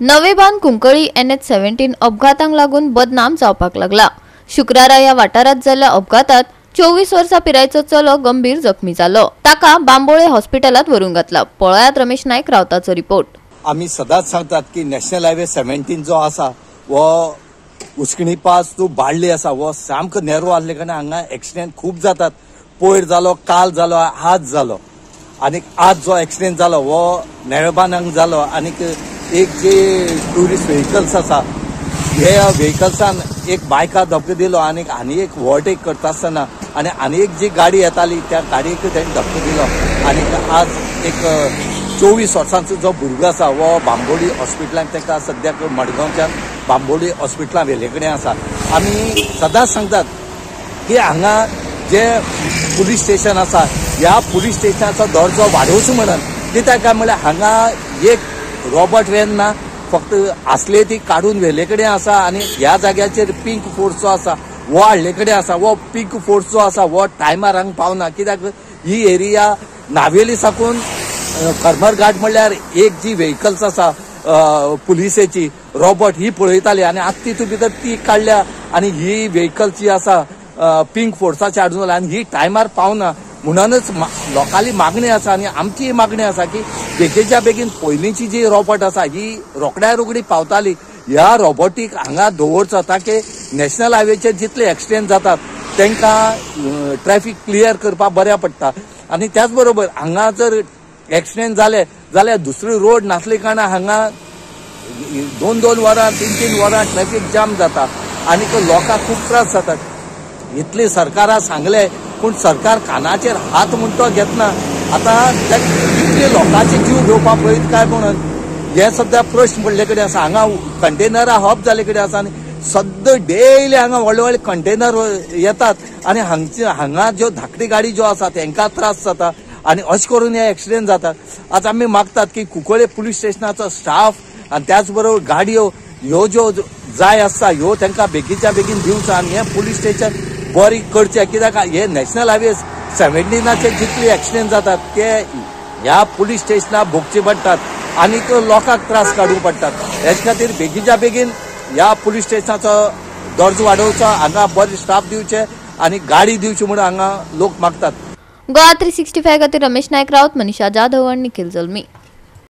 नवेबान Cuncolim NH-17 अपघातांक लागून बदनाम जावपाक लागला। शुक्रारा या वाठारात जाल्ल्या अपघातात 24 वर्सां पिरायेचो चलो गंभीर जखमी जालो। ताका बांबोळे हॉस्पिटलात व्हरून घातला। पळयात रमेश नायक रावताचो रिपोर्ट। आम्ही सदांच सांगतात की नॅशनल हायवे 17 जो आसा वो उस्कणी पास टू बाळ्ळी आसा वो सामको नेरो आसले कारणान हांगा एक्सिडेंट खूब जातात। पयर जालो, काल जालो, आज जालो आणि आज जो एक्सिडेंट जालो वो नवेबानाक जालो। आणि एक जे टुरिस्ट व्हेकल्स आसा हे व्हेकल्सान एक बायका धक्को दिलो आणि एक ओव्हरटेक करता आसतना आणि एक जी गाडी येताली त्या गाडयेक ताणें धक्को दिलो आणि आज एक 24 वर्सांचो जो भुरगो आसा वो बांबोळी हॉस्पिटलांत ताका सद्याक मडगांवच्या बांबोळी हॉस्पिटलांत व्हेले कडेन आसा। आमी सदांच सांगतात की हांगा जे पुलीस स्टेशन आसा ह्या पुलीस स्टेशनाचो दर्जो वाडोवचो म्हणून कित्याक काय म्हळ्यार हांगा एक रॉबर्ट व्हॅन ना, फक्त आसले ती काढून व्हेले कडेन आसा आणि ह्या जाग्याचेर पिंक फोर्स जो आसा वो हाडले कडेन आसा। वो पिंक फोर्स जो आसा वो टायमार हांगा पावना कित्याक ही एरिया नावेली साकून करमर घाट म्हणल्यार एक जी व्हेकल्स आसा पुलिसेची रॉबर्ट ही पळयताली आणि आतां तितून भितर ती काडल्या आणि ही व्हेकल जी आसा पिंक फोर्साची हाडून जाल्या आणि ही टायमार पावना म्हणूनच लोकांची मागणी आसा आणि आमची मागणी आसा की बेगीच्या बेगीन पयलींची जी रॉबर्ट आसा ही रोखड्या रोखडी पावताली ह्या रॉबर्टीक हांगा दवरचो ताकी नॅशनल हायवेचेर जितले एक्सिडेंट जातात तांकां ट्रॅफिक क्लियर करपाक बऱ्या पडटा। आणि त्याच बरोबर हांगा जर एक्सिडेंट जाले जाल्यार दुसरी रोड नासले कारणान हांगा 2-2 वरां 3-3 वरां ट्रॅफिक जाम जाता आणि लोकांक खूब त्रास जातात। इतले सरकाराक सांगले पूण सरकार कानाचेर हात म्हूण तो घेतना। आतां कितले लोकांचे जीव घेवपाक पळयत काय म्हणून हे सद्या प्रश्न पडले कडेन आसा। हांगा कंटेनरां हब जाले कडेन आसा आणि सद्दां डेली हांगा व्हडले व्हडले कंटेनर येतात आणि हांगा ज्यो धाकटी गाडी ज्यो आसा तांकां त्रास जाता आणि अशें करून हे एक्सिडेंट जातात। आज आमी मागतात की कुंकळे पुलीस स्टेशनाचो स्टाफ आणि त्याच बरोबर गाडयो ह्यो ज्यो जाय आसता ह्यो तांकां बेगीच्या बेगीन दिवचो आणि हे पुलीस स्टेशन बरी करचे कित्याक हे नॅशनल हायवे 17 जितले एक्सिडेंट जातात ते ह्या पुलीस स्टेशनाक भोगचे पडटात आणि लोकांक त्रास काडूंक पडटात। हेच खातीर बेगीच्या बेगीन ह्या पुलीस स्टेशनाचो दर्जो वाडोवचो, हांगा बरे स्टाफ दिवचे आणि गाडी दिवची म्हणून हांगा लोक मागतात। गोवा 365 खातीर रमेश नायक रावत, मनीषा जाधव आणि निखिल जल्मी।